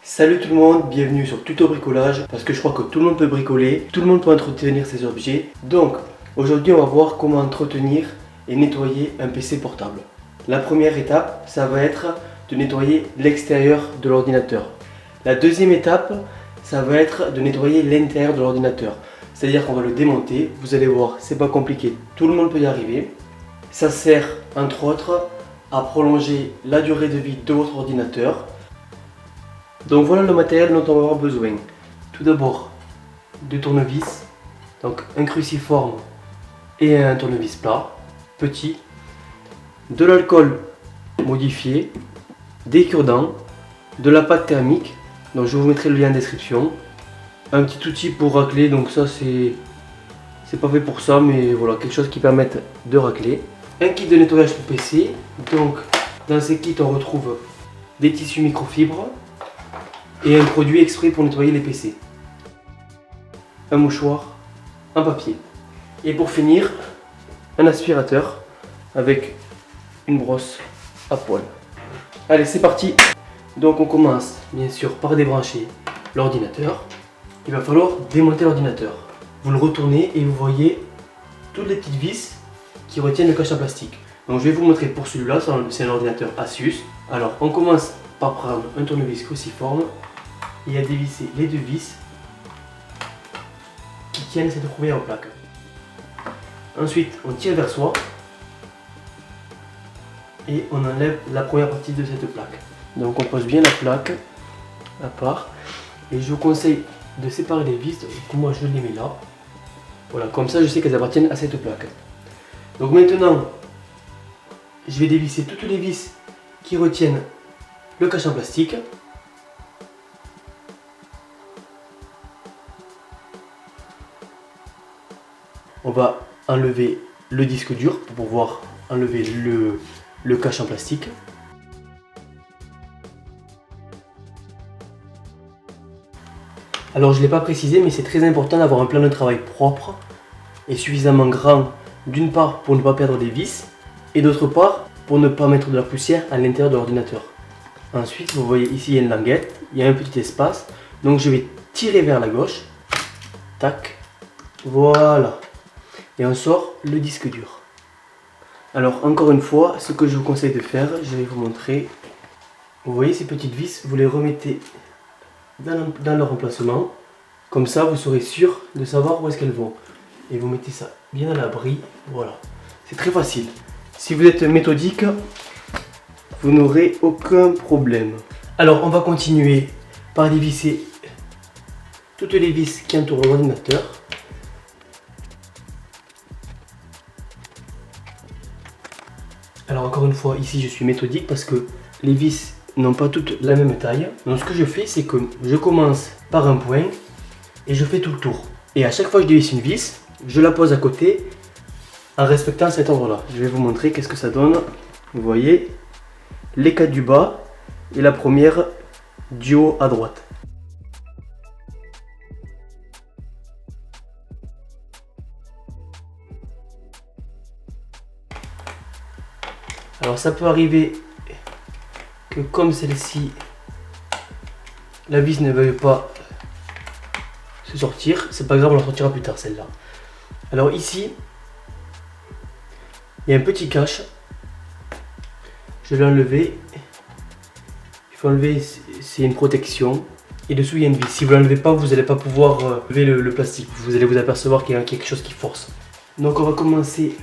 Salut tout le monde, bienvenue sur Tuto Bricolage, parce que je crois que tout le monde peut bricoler, tout le monde peut entretenir ses objets. Donc aujourd'hui on va voir comment entretenir et nettoyer un PC portable. La première étape, ça va être de nettoyer l'extérieur de l'ordinateur. La deuxième étape, ça va être de nettoyer l'intérieur de l'ordinateur. C'est-à-dire qu'on va le démonter, vous allez voir, c'est pas compliqué, tout le monde peut y arriver. Ça sert entre autres à prolonger la durée de vie de votre ordinateur. Donc voilà le matériel dont on va avoir besoin. Tout d'abord, deux tournevis, donc un cruciforme et un tournevis plat, petit, de l'alcool modifié, des cure-dents, de la pâte thermique, donc je vous mettrai le lien en description, un petit outil pour racler, donc ça c'est pas fait pour ça, mais voilà, quelque chose qui permette de racler. Un kit de nettoyage pour PC, donc dans ces kits on retrouve des tissus microfibres, et un produit exprès pour nettoyer les PC. Un mouchoir, un papier. Et pour finir, un aspirateur avec une brosse à poils. Allez, c'est parti. Donc on commence bien sûr par débrancher l'ordinateur. Il va falloir démonter l'ordinateur. Vous le retournez et vous voyez toutes les petites vis qui retiennent le cache en plastique. Donc je vais vous montrer pour celui-là, c'est un ordinateur Asus. Alors on commence par prendre un tournevis cruciforme et à dévisser les deux vis qui tiennent cette première plaque. Ensuite, on tire vers soi et on enlève la première partie de cette plaque. Donc on pose bien la plaque à part et je vous conseille de séparer les vis. Donc moi je les mets là. Voilà, comme ça je sais qu'elles appartiennent à cette plaque. Donc maintenant, je vais dévisser toutes les vis qui retiennent le cache en plastique. On va enlever le disque dur pour pouvoir enlever le cache en plastique. Alors je ne l'ai pas précisé, mais c'est très important d'avoir un plan de travail propre et suffisamment grand, d'une part pour ne pas perdre des vis et d'autre part pour ne pas mettre de la poussière à l'intérieur de l'ordinateur. Ensuite, vous voyez ici il y a une languette, il y a un petit espace, donc je vais tirer vers la gauche. Tac, voilà. Et on sort le disque dur. Alors encore une fois, ce que je vous conseille de faire, je vais vous montrer. Vous voyez ces petites vis, vous les remettez dans leur emplacement. Comme ça, vous serez sûr de savoir où est-ce qu'elles vont. Et vous mettez ça bien à l'abri. Voilà. C'est très facile. Si vous êtes méthodique, vous n'aurez aucun problème. Alors on va continuer par dévisser toutes les vis qui entourent l'ordinateur. Alors encore une fois, ici je suis méthodique parce que les vis n'ont pas toutes la même taille. Donc ce que je fais, c'est que je commence par un point et je fais tout le tour. Et à chaque fois que je dévisse une vis, je la pose à côté en respectant cet ordre-là. Je vais vous montrer qu'est-ce que ça donne. Vous voyez, les 4 du bas et la première du haut à droite. Alors ça peut arriver que comme celle-ci, la vis ne veuille pas se sortir. C'est pas grave, on la sortira plus tard celle-là. Alors ici, il y a un petit cache. Je vais l'enlever. Il faut enlever, c'est une protection. Et dessous il y a une vis. Si vous ne l'enlevez pas, vous n'allez pas pouvoir lever le plastique. Vous allez vous apercevoir qu'il y a quelque chose qui force. Donc on va commencer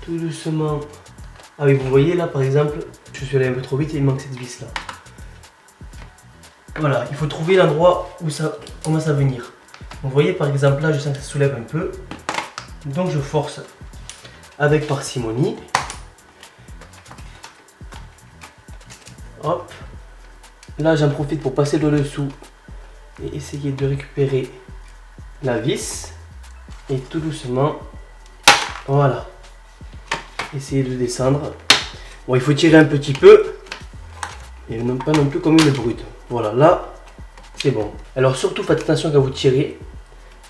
tout doucement. Ah oui, vous voyez là par exemple, je suis allé un peu trop vite et il manque cette vis là. Voilà, il faut trouver l'endroit où ça commence à venir. Vous voyez par exemple là, je sens que ça soulève un peu. Donc je force avec parcimonie. Hop. Là j'en profite pour passer le dessous et essayer de récupérer la vis. Et tout doucement, voilà. Essayez de descendre. Bon, il faut tirer un petit peu. Et non pas non plus comme une brute. Voilà, là, c'est bon. Alors surtout, faites attention quand vous tirez.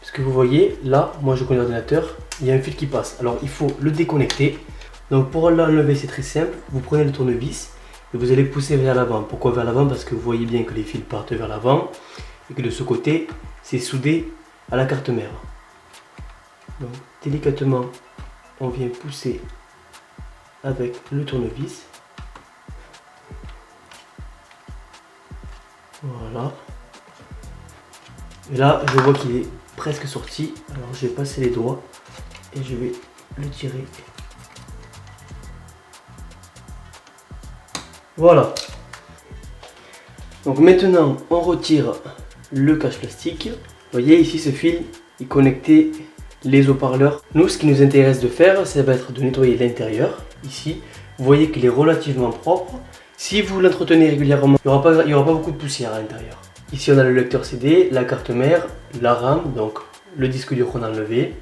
Parce que vous voyez, là, moi je connais l'ordinateur, il y a un fil qui passe. Alors il faut le déconnecter. Donc pour l'enlever, c'est très simple. Vous prenez le tournevis et vous allez pousser vers l'avant. Pourquoi vers l'avant? Parce que vous voyez bien que les fils partent vers l'avant et que de ce côté, c'est soudé à la carte mère. Donc délicatement, on vient pousser avec le tournevis. Voilà. Et là, je vois qu'il est presque sorti. Alors je vais passer les doigts et je vais le tirer. Voilà. Donc maintenant, on retire le cache plastique. Vous voyez ici, ce fil est connecté les haut-parleurs. Nous, ce qui nous intéresse de faire, ça va être de nettoyer l'intérieur. Ici, vous voyez qu'il est relativement propre. Si vous l'entretenez régulièrement, il n'y aura pas beaucoup de poussière à l'intérieur. Ici, on a le lecteur CD, la carte mère, la RAM, donc le disque dur qu'on a enlevé.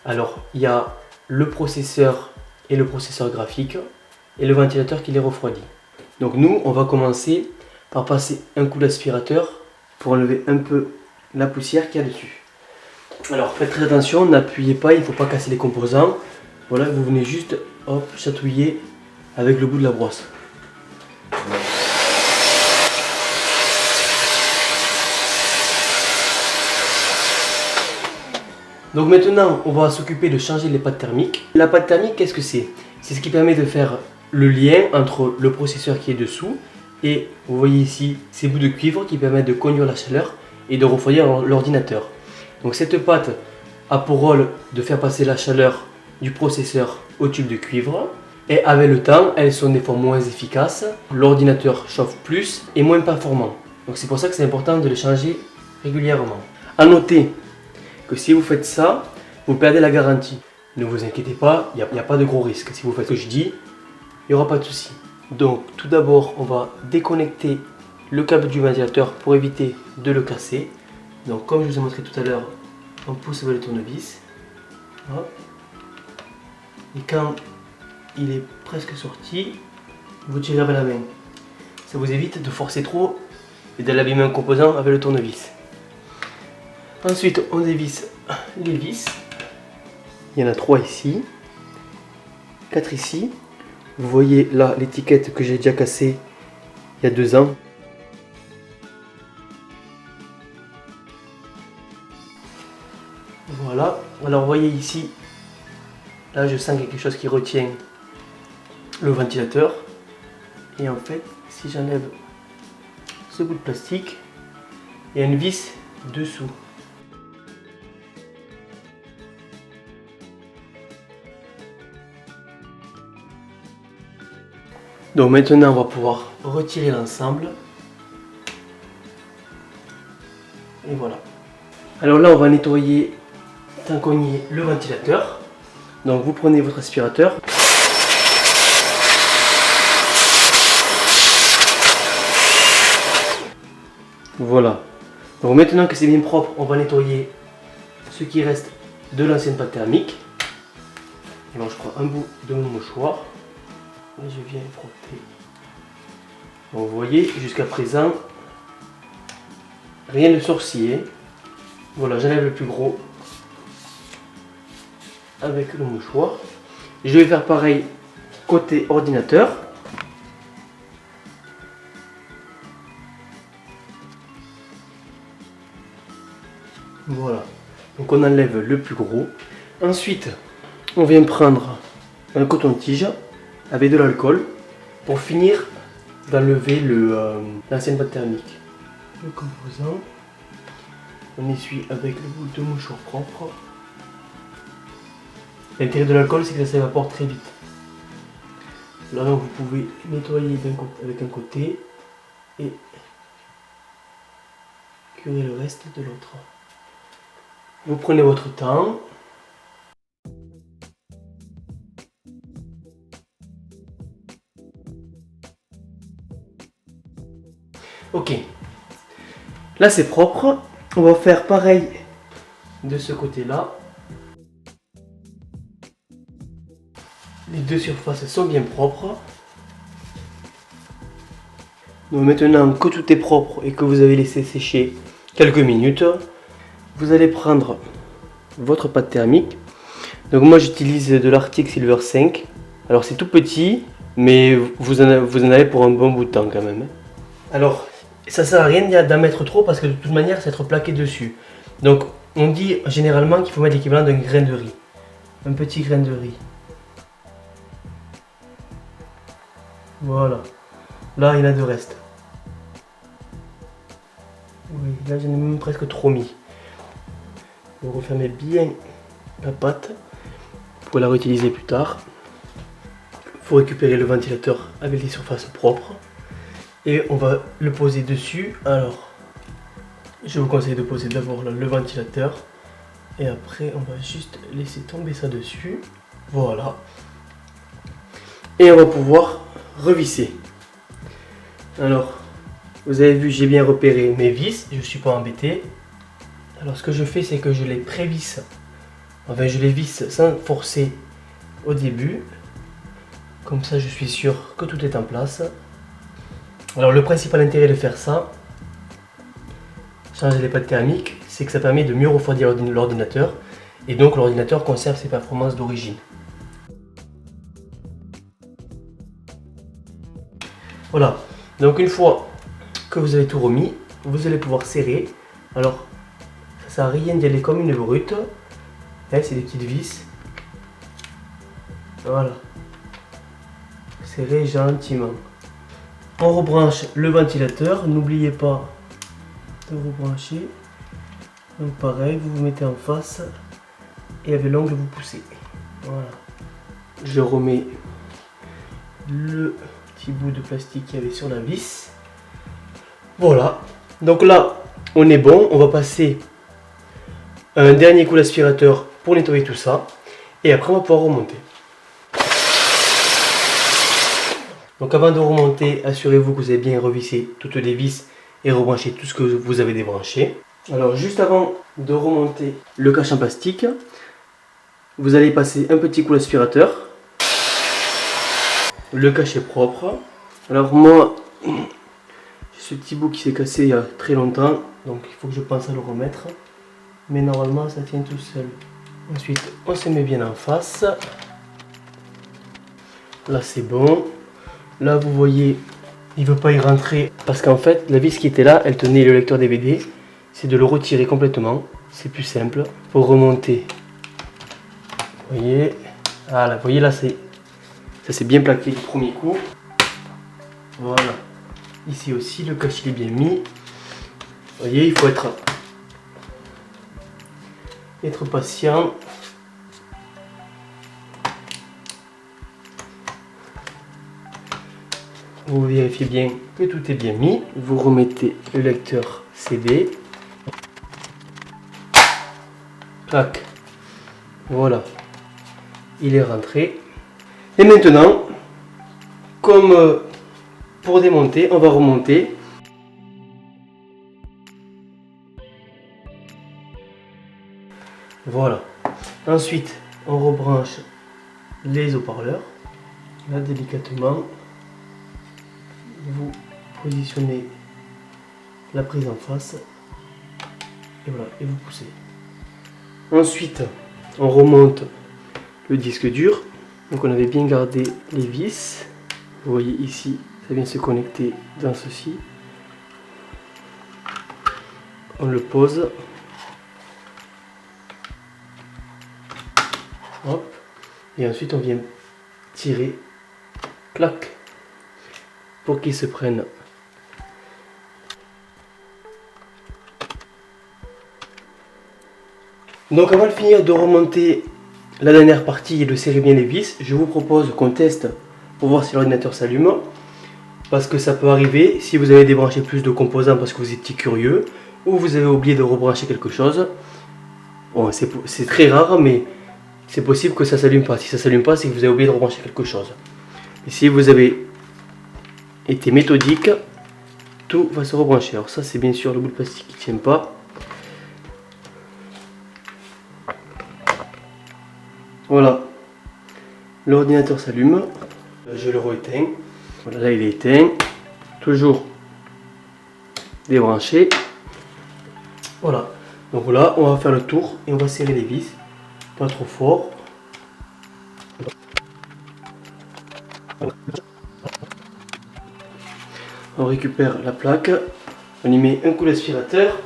Alors, il y a le processeur et le processeur graphique et le ventilateur qui les refroidit. Donc nous, on va commencer par passer un coup d'aspirateur pour enlever un peu la poussière qu'il y a dessus. Alors faites très attention, n'appuyez pas, il ne faut pas casser les composants. Voilà, vous venez juste hop, chatouiller avec le bout de la brosse. Donc maintenant, on va s'occuper de changer les pattes thermiques. La pâte thermique, qu'est-ce que c'est? C'est ce qui permet de faire le lien entre le processeur qui est dessous et vous voyez ici ces bouts de cuivre qui permettent de conduire la chaleur et de refroidir l'ordinateur. Donc cette pâte a pour rôle de faire passer la chaleur du processeur au tube de cuivre et avec le temps, elles sont des fois moins efficaces, l'ordinateur chauffe plus et moins performant. Donc c'est pour ça que c'est important de les changer régulièrement. A noter que si vous faites ça, vous perdez la garantie. Ne vous inquiétez pas, il n'y a pas de gros risque. Si vous faites ce que je dis, il n'y aura pas de souci. Donc tout d'abord, on va déconnecter le câble du ventilateur pour éviter de le casser. Donc comme je vous ai montré tout à l'heure, on pousse avec le tournevis. Hop. Et quand il est presque sorti, vous tirez avec la main. Ça vous évite de forcer trop et d'aller abîmer un composant avec le tournevis. Ensuite, on dévisse les vis. Il y en a 3 ici, 4 ici. Vous voyez là l'étiquette que j'ai déjà cassée il y a 2 ans. Voilà. Alors vous voyez ici, là je sens quelque chose qui retient le ventilateur. Et en fait, si j'enlève ce bout de plastique, il y a une vis dessous. Donc maintenant on va pouvoir retirer l'ensemble. Et voilà. Alors là on va nettoyer tant qu'on y est le ventilateur. Donc vous prenez votre aspirateur. Voilà. Donc maintenant que c'est bien propre, on va nettoyer ce qui reste de l'ancienne pâte thermique. Alors je prends un bout de mon mouchoir. Et je viens frotter. Donc vous voyez, jusqu'à présent, rien de sorcier. Voilà, j'enlève le plus gros avec le mouchoir. Je vais faire pareil côté ordinateur. Voilà, donc on enlève le plus gros. Ensuite, on vient prendre un coton-tige avec de l'alcool pour finir d'enlever l'ancienne pâte thermique. Le composant, on essuie avec le bout de mouchoir propre. L'intérêt de l'alcool, c'est que ça s'évapore très vite. Là, vous pouvez nettoyer avec un côté et curer le reste de l'autre. Vous prenez votre temps. Ok, là c'est propre. On va faire pareil de ce côté-là. Les deux surfaces sont bien propres. Donc maintenant que tout est propre et que vous avez laissé sécher quelques minutes, vous allez prendre votre pâte thermique. Donc moi j'utilise de l'Arctic Silver 5. Alors c'est tout petit, mais vous en avez pour un bon bout de temps quand même. Alors, ça sert à rien d'en mettre trop parce que de toute manière, ça va être plaqué dessus. Donc, on dit généralement qu'il faut mettre l'équivalent d'un grain de riz. Un petit grain de riz. Voilà. Là, il y en a de reste. Oui, là, j'en ai même presque trop mis. Vous refermez bien la pâte pour la réutiliser plus tard. Il faut récupérer le ventilateur avec les surfaces propres. Et on va le poser dessus. Alors, je vous conseille de poser d'abord le ventilateur. Et après, on va juste laisser tomber ça dessus. Voilà. Et on va pouvoir revisser. Alors, vous avez vu, j'ai bien repéré mes vis. Je ne suis pas embêté. Alors, ce que je fais, c'est que je les prévisse. Enfin, je les visse sans forcer au début. Comme ça, je suis sûr que tout est en place. Alors, le principal intérêt de faire ça, changer les pâtes thermiques, c'est que ça permet de mieux refroidir l'ordinateur. Et donc, l'ordinateur conserve ses performances d'origine. Voilà. Donc, une fois que vous avez tout remis, vous allez pouvoir serrer. Alors, ça ne sert à rien d'y aller comme une brute. C'est des petites vis. Voilà. Serrez gentiment. On rebranche le ventilateur. N'oubliez pas de rebrancher. Donc pareil, vous vous mettez en face et avec l'ongle vous poussez. Voilà. Je remets le petit bout de plastique qu'il y avait sur la vis. Voilà. Donc là, on est bon. On va passer un dernier coup d'aspirateur pour nettoyer tout ça. Et après, on va pouvoir remonter. Donc avant de remonter, assurez-vous que vous avez bien revissé toutes les vis et rebranché tout ce que vous avez débranché. Alors juste avant de remonter le cache en plastique, vous allez passer un petit coup d'aspirateur. Le cache est propre. Alors moi, j'ai ce petit bout qui s'est cassé il y a très longtemps, donc il faut que je pense à le remettre. Mais normalement ça tient tout seul. Ensuite on se met bien en face. Là c'est bon. Là vous voyez, il ne veut pas y rentrer parce qu'en fait la vis qui était là, elle tenait le lecteur DVD. C'est de le retirer complètement, c'est plus simple. Pour remonter, vous voyez, voilà, vous voyez là ça s'est bien plaqué du premier coup. Voilà, ici aussi le cache il est bien mis. Vous voyez, il faut être patient. Vous vérifiez bien que tout est bien mis. Vous remettez le lecteur CD. Clac. Voilà. Il est rentré. Et maintenant, comme pour démonter, on va remonter. Voilà. Ensuite, on rebranche les haut-parleurs. Là, délicatement, vous positionnez la prise en face. Et voilà, et vous poussez. Ensuite, on remonte le disque dur. Donc on avait bien gardé les vis. Vous voyez ici, ça vient se connecter dans ceci. On le pose. Hop. Et ensuite on vient tirer. Clac. Pour qu'il se prenne. Donc avant de finir de remonter la dernière partie et de serrer bien les vis, je vous propose qu'on teste pour voir si l'ordinateur s'allume. Parce que ça peut arriver, si vous avez débranché plus de composants parce que vous étiez curieux, ou vous avez oublié de rebrancher quelque chose. Bon, c'est très rare, mais c'est possible que ça ne s'allume pas. Si ça ne s'allume pas, c'est que vous avez oublié de rebrancher quelque chose. Et si vous avez été méthodique, tout va se rebrancher. Alors ça, c'est bien sûr le bout de plastique qui ne tient pas. Voilà, l'ordinateur s'allume, je le rééteins, voilà, là il est éteint, toujours débranché, voilà, donc voilà, on va faire le tour et on va serrer les vis, pas trop fort, On récupère la plaque, on y met un coup d'aspirateur.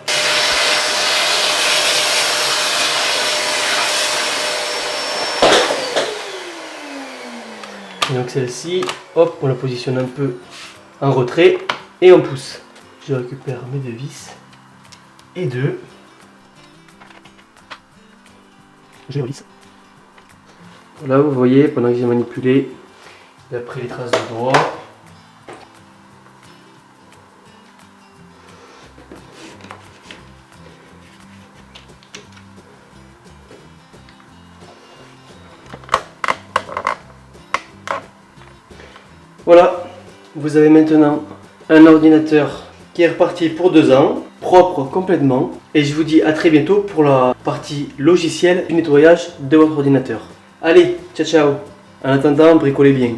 Et donc celle-ci, hop, on la positionne un peu en retrait et on pousse. Je récupère mes deux vis et deux. Je les relisse. Voilà, vous voyez, pendant que j'ai manipulé, il a pris les traces de doigts. Voilà, vous avez maintenant un ordinateur qui est reparti pour 2 ans, propre complètement. Et je vous dis à très bientôt pour la partie logicielle du nettoyage de votre ordinateur. Allez, ciao ciao. En attendant, bricolez bien.